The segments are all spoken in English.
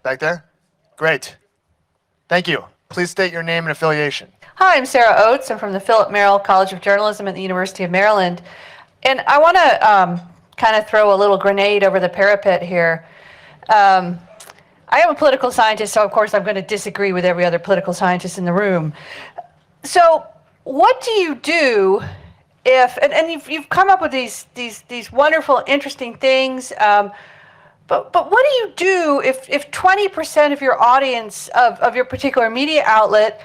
Back there? Great. Thank you. Please state your name and affiliation. Hi, I'm Sarah Oates. I'm from the Philip Merrill College of Journalism at the University of Maryland. And I want to kind of throw a little grenade over the parapet here. I am a political scientist, so of course I'm going to disagree with every other political scientist in the room. So what do you do if, and you've come up with these wonderful, interesting things, but what do you do if 20% of your audience of your particular media outlet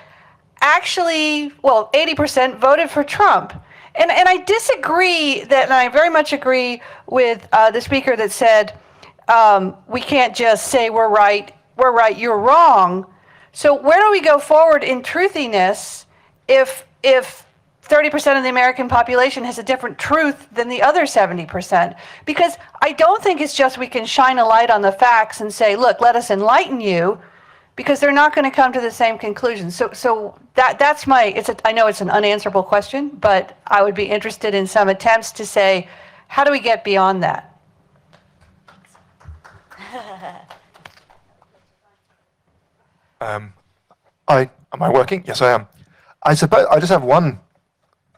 actually, well, 80% voted for Trump? And I disagree that, and I very much agree with the speaker that said, we can't just say we're right, you're wrong. So where do we go forward in truthiness if 30% of the American population has a different truth than the other 70%? Because I don't think it's just we can shine a light on the facts and say, look, let us enlighten you, because they're not going to come to the same conclusion. So that's I know it's an unanswerable question, but I would be interested in some attempts to say, how do we get beyond that? Am I working? Yes, I am. I suppose I just have one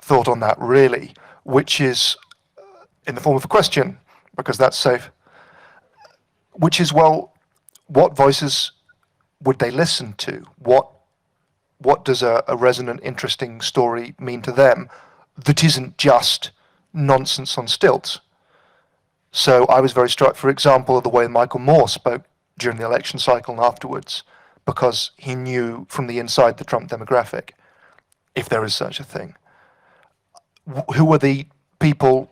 thought on that, really, which is in the form of a question, because that's safe, which is, well, what voices would they listen to? What does a resonant, interesting story mean to them that isn't just nonsense on stilts? So I was very struck, for example, of the way Michael Moore spoke during the election cycle and afterwards, because he knew from the inside the Trump demographic, if there is such a thing. Who are the people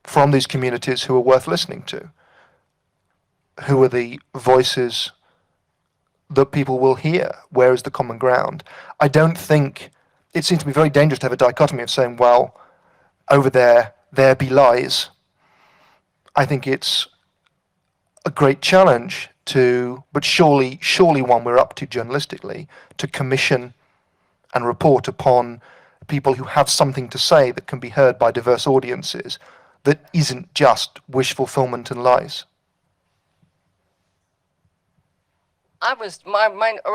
from these communities who are worth listening to? Who are the voices that people will hear? Where is the common ground? I don't think, it seems to be very dangerous to have a dichotomy of saying, well, over there be lies. I think it's a great challenge but surely one we're up to journalistically, to commission and report upon people who have something to say that can be heard by diverse audiences, that isn't just wish fulfillment and lies. I was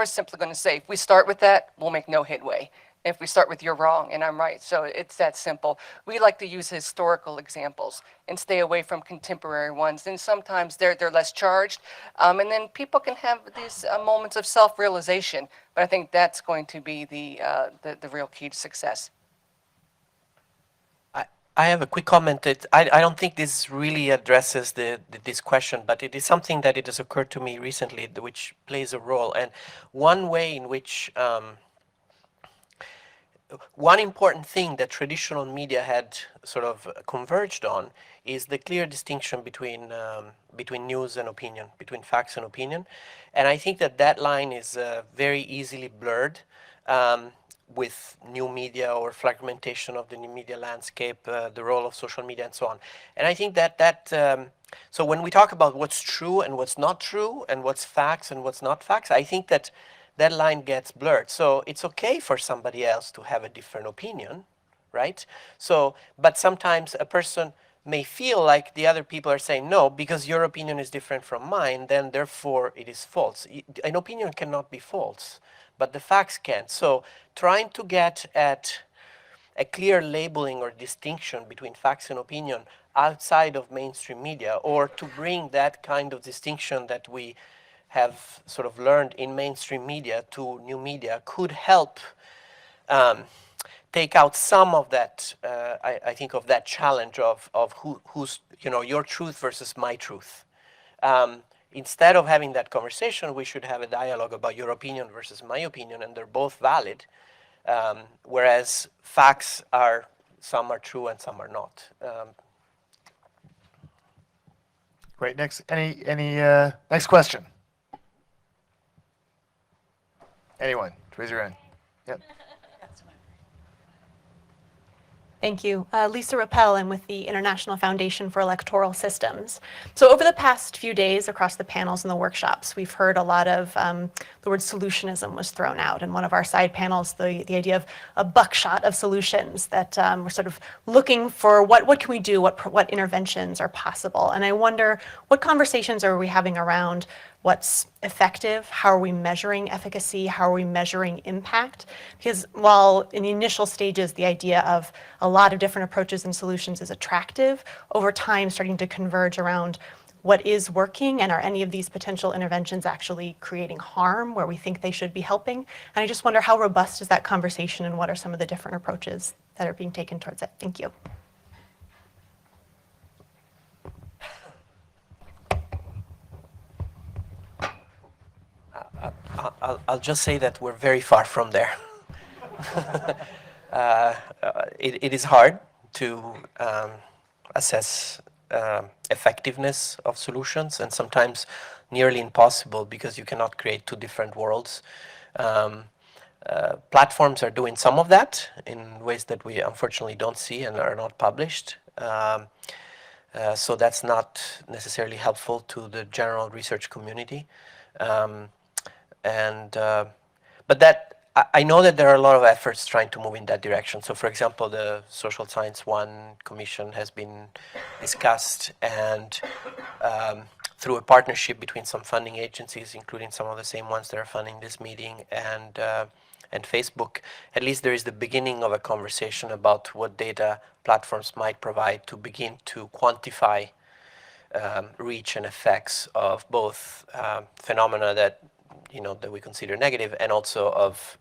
simply going to say, if we start with that, we'll make no headway. If we start with you're wrong and I'm right, so it's that simple. We like to use historical examples and stay away from contemporary ones. And sometimes they're less charged, and then people can have these moments of self-realization. But I think that's going to be the real key to success. I have a quick comment. I don't think this really addresses this question, but it is something that it has occurred to me recently, which plays a role. And one way in which one important thing that traditional media had sort of converged on is the clear distinction between news and opinion, between facts and opinion. And I think that line is very easily blurred with new media or fragmentation of the new media landscape, the role of social media and so on. And I think that so when we talk about what's true and what's not true and what's facts and what's not facts, I think that line gets blurred. So it's okay for somebody else to have a different opinion, right? So, but sometimes a person may feel like the other people are saying, no, because your opinion is different from mine, then therefore it is false. An opinion cannot be false, but the facts can. So trying to get at a clear labeling or distinction between facts and opinion outside of mainstream media, or to bring that kind of distinction that we have sort of learned in mainstream media to new media, could help take out some of that, I think, of that challenge of who's, your truth versus my truth. Instead of having that conversation, we should have a dialogue about your opinion versus my opinion, and they're both valid, whereas facts are, some are true and some are not. Great. Next, next question? Anyone? Raise your hand. Yep. Thank you. Lisa Rappel, I'm with the International Foundation for Electoral Systems. So over the past few days across the panels and the workshops, we've heard a lot of the word solutionism was thrown out. And one of our side panels, the idea of a buckshot of solutions, that we're sort of looking for what can we do, what interventions are possible. And I wonder, what conversations are we having around what's effective, how are we measuring efficacy, how are we measuring impact? Because while in the initial stages, the idea of a lot of different approaches and solutions is attractive, over time starting to converge around what is working and are any of these potential interventions actually creating harm where we think they should be helping? And I just wonder how robust is that conversation and what are some of the different approaches that are being taken towards it? Thank you. I'll just say that we're very far from there. It is hard to assess effectiveness of solutions, and sometimes nearly impossible because you cannot create two different worlds. Platforms are doing some of that in ways that we unfortunately don't see and are not published. So that's not necessarily helpful to the general research community. But I know that there are a lot of efforts trying to move in that direction. So for example, the Social Science One Commission has been discussed, and through a partnership between some funding agencies, including some of the same ones that are funding this meeting, and Facebook, at least there is the beginning of a conversation about what data platforms might provide to begin to quantify reach and effects of both phenomena that that we consider negative, and also of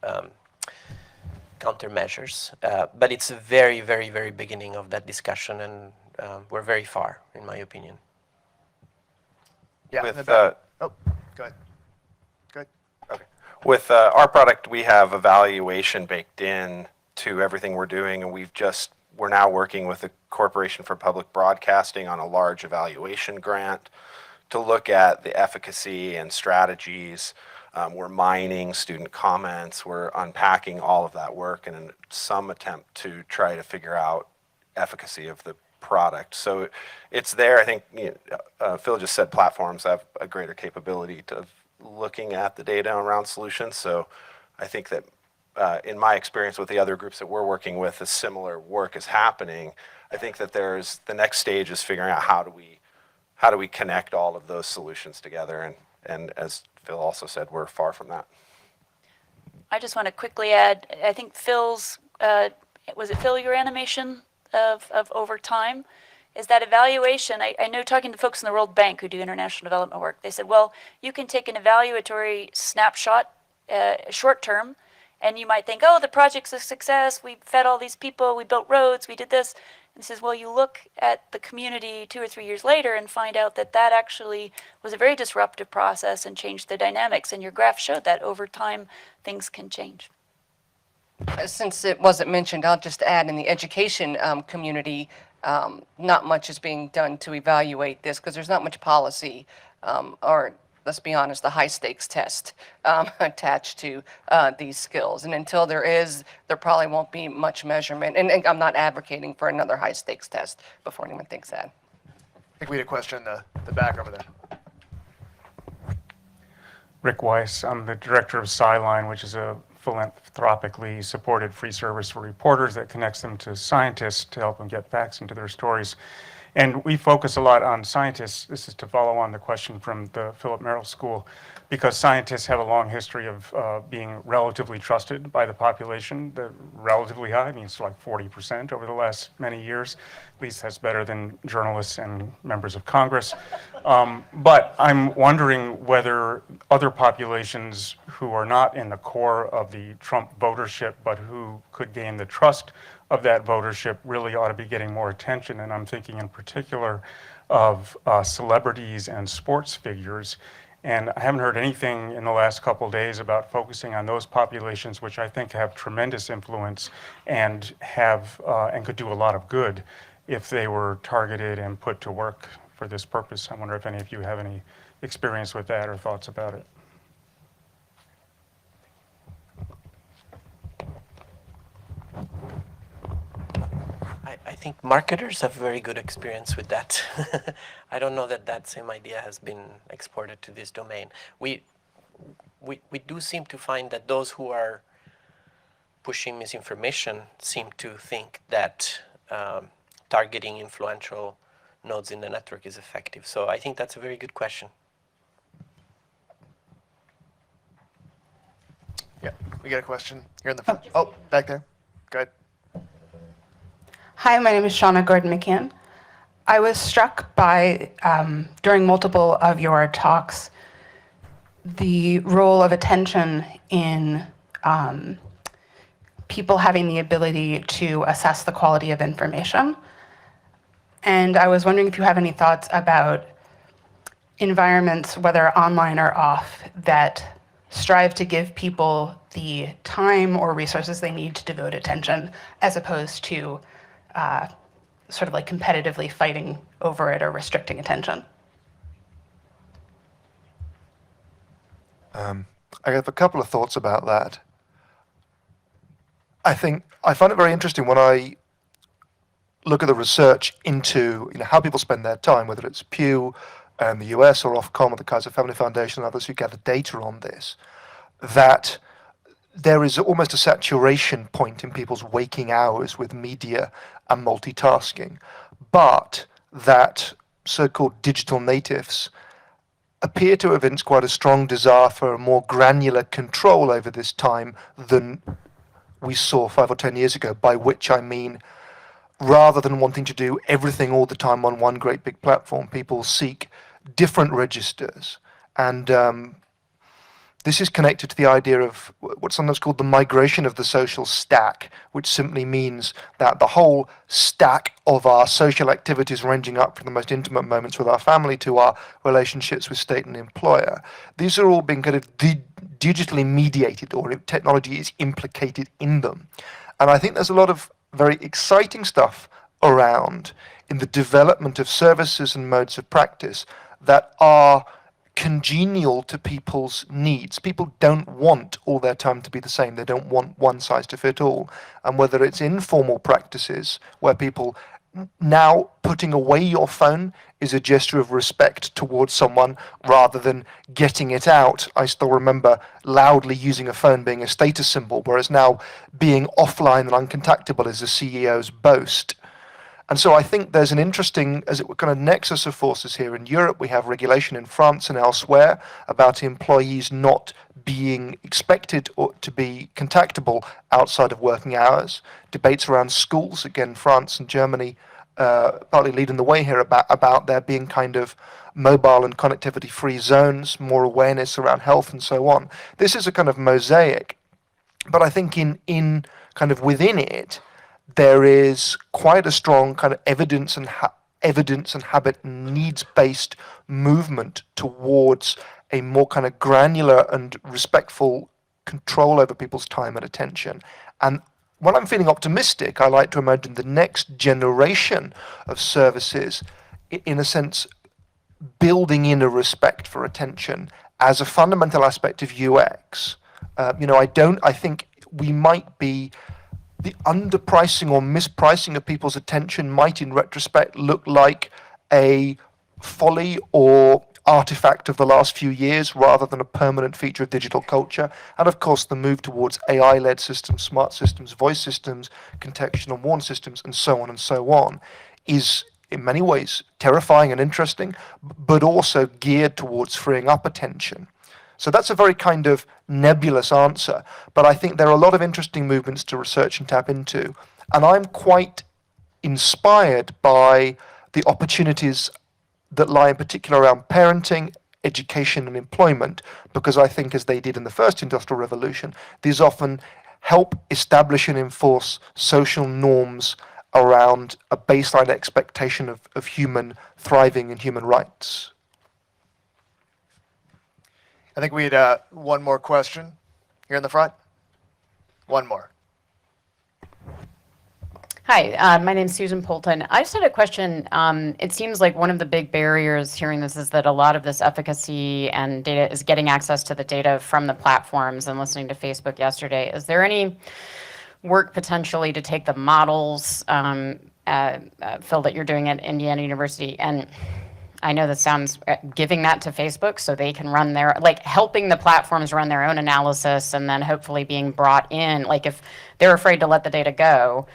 countermeasures. But it's a very, very, very beginning of that discussion, and we're very far, in my opinion. Yeah. With, oh, go ahead. Good. Okay. With our product, we have evaluation baked in to everything we're doing, and we're now working with the Corporation for Public Broadcasting on a large evaluation grant to look at the efficacy and strategies. We're mining student comments. We're unpacking all of that work in some attempt to try to figure out efficacy of the product. So it's there. I think Phil just said platforms have a greater capability to looking at the data around solutions. So I think that in my experience with the other groups that we're working with, a similar work is happening. I think that the next stage is figuring out how do we connect all of those solutions together, and as Phil also said, we're far from that. I just want to quickly add, I think Phil's, was it Phil, your animation of over time? Is that evaluation, I know talking to folks in the World Bank who do international development work, they said, well, you can take an evaluatory snapshot short term, and you might think, oh, the project's a success, we fed all these people, we built roads, we did this. And he says, well, you look at the community 2 or 3 years later and find out that that actually was a very disruptive process and changed the dynamics. And your graph showed that over time, things can change. Since it wasn't mentioned, I'll just add in the education community, not much is being done to evaluate this because there's not much policy or, let's be honest, the high stakes test attached to these skills. And until there is, there probably won't be much measurement. And I'm not advocating for another high stakes test before anyone thinks that. I think we had a question in the back over there. Rick Weiss. I'm the director of SciLine, which is a philanthropically supported free service for reporters that connects them to scientists to help them get facts into their stories. And we focus a lot on scientists. This is to follow on the question from the Philip Merrill School, because scientists have a long history of being relatively trusted by the population. They're relatively high, I mean, it's like 40% over the last many years. At least that's better than journalists and members of Congress. But I'm wondering whether other populations who are not in the core of the Trump votership, but who could gain the trust of that votership, really ought to be getting more attention. And I'm thinking in particular of celebrities and sports figures. And I haven't heard anything in the last couple of days about focusing on those populations, which I think have tremendous influence and could do a lot of good if they were targeted and put to work for this purpose. I wonder if any of you have any experience with that or thoughts about it. I think marketers have very good experience with that. I don't know that that same idea has been exported to this domain. We do seem to find that those who are pushing misinformation seem to think that targeting influential nodes in the network is effective. So I think that's a very good question. We got a question here in the front. Oh, back there. Go ahead. Hi, my name is Shauna Gordon-McCann. I was struck by, during multiple of your talks, the role of attention in people having the ability to assess the quality of information. And I was wondering if you have any thoughts about environments, whether online or off, that strive to give people the time or resources they need to devote attention, as opposed to sort of like competitively fighting over it or restricting attention. I have a couple of thoughts about that. I think I find it very interesting when I look at the research into how people spend their time, whether it's Pew and the US or Ofcom or the Kaiser Family Foundation and others who gather data on this, that there is almost a saturation point in people's waking hours with media and multitasking, but that so-called digital natives appear to evince quite a strong desire for a more granular control over this time than we saw 5 or 10 years ago, by which I mean, rather than wanting to do everything all the time on one great big platform, people seek different registers. And this is connected to the idea of what's sometimes called the migration of the social stack, which simply means that the whole stack of our social activities, ranging up from the most intimate moments with our family to our relationships with state and employer, these are all being kind of digitally mediated, or technology is implicated in them. And I think there's a lot of very exciting stuff around in the development of services and modes of practice that are congenial to people's needs. People don't want all their time to be the same. They don't want one size to fit all. And whether it's informal practices where people now putting away your phone is a gesture of respect towards someone rather than getting it out. I still remember loudly using a phone being a status symbol, whereas now being offline and uncontactable is a CEO's boast. And so I think there's an interesting, as it were, kind of nexus of forces here. In Europe, we have regulation in France and elsewhere about employees not being expected or to be contactable outside of working hours. Debates around schools, again, France and Germany partly leading the way here about there being kind of mobile and connectivity-free zones, more awareness around health and so on. This is a kind of mosaic, but I think in kind of within it, there is quite a strong kind of evidence and habit needs-based movement towards a more kind of granular and respectful control over people's time and attention. And when I'm feeling optimistic, I like to imagine the next generation of services, in a sense, building in a respect for attention as a fundamental aspect of UX. I think we might be, the underpricing or mispricing of people's attention might in retrospect look like a folly or artifact of the last few years rather than a permanent feature of digital culture. And of course the move towards AI-led systems, smart systems, voice systems, contextual and warn systems, and so on is in many ways terrifying and interesting, but also geared towards freeing up attention. So that's a very kind of nebulous answer, but I think there are a lot of interesting movements to research and tap into. And I'm quite inspired by the opportunities that lie in particular around parenting, education, and employment, because I think, as they did in the first industrial revolution, these often help establish and enforce social norms around a baseline expectation of human thriving and human rights. I think we had one more question here in the front. One more. Hi, my name is Susan Poulton. I just had a question. It seems like one of the big barriers hearing this is that a lot of this efficacy and data is getting access to the data from the platforms, and listening to Facebook yesterday. Is there any work potentially to take the models, Phil, that you're doing at Indiana University, and I know that sounds, giving that to Facebook so they can run their, like helping the platforms run their own analysis, and then hopefully being brought in, like if they're afraid to let the data go,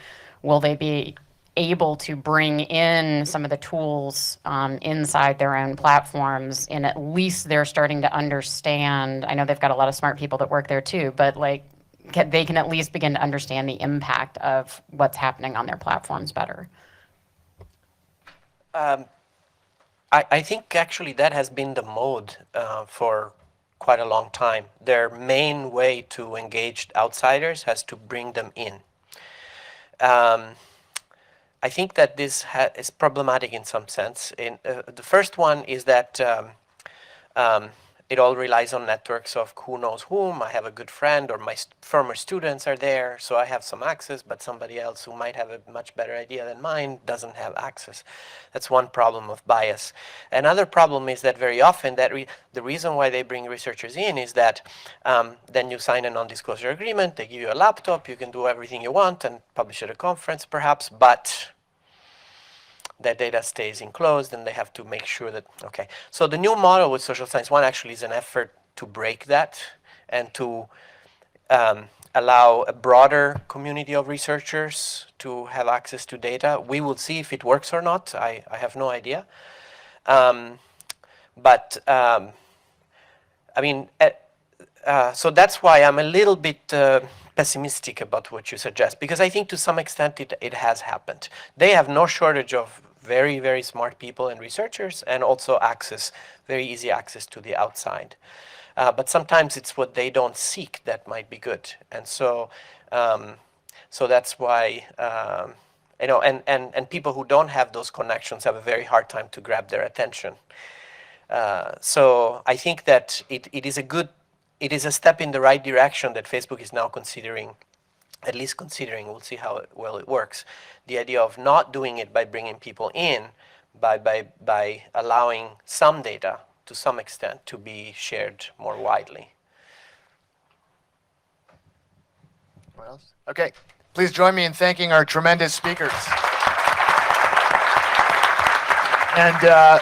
will they be able to bring in some of the tools inside their own platforms, and at least they're starting to understand, I know they've got a lot of smart people that work there too, but like they can at least begin to understand the impact of what's happening on their platforms better? I think actually that has been the mode for quite a long time. Their main way to engage outsiders has to bring them in. I think that this is problematic in some sense. The first one is that it all relies on networks of who knows whom. I have a good friend, or my former students are there, so I have some access, but somebody else who might have a much better idea than mine doesn't have access. That's one problem of bias. Another problem is that very often the reason why they bring researchers in is that then you sign a non-disclosure agreement, they give you a laptop, you can do everything you want and publish at a conference perhaps, but that data stays enclosed, and they have to make sure that, okay. So the new model with social science one actually is an effort to break that and to allow a broader community of researchers to have access to data. We will see if it works or not. I have no idea. I mean, so that's why I'm a little bit pessimistic about what you suggest, because I think to some extent it has happened. They have no shortage of very, very smart people and researchers, and also very easy access to the outside. But sometimes it's what they don't seek that might be good. And so that's why, and people who don't have those connections have a very hard time to grab their attention. So I think that it is a step in the right direction that Facebook is now considering, at least considering, we'll see how well it works, the idea of not doing it by bringing people in, by allowing some data to some extent to be shared more widely. What else? Okay, please join me in thanking our tremendous speakers. And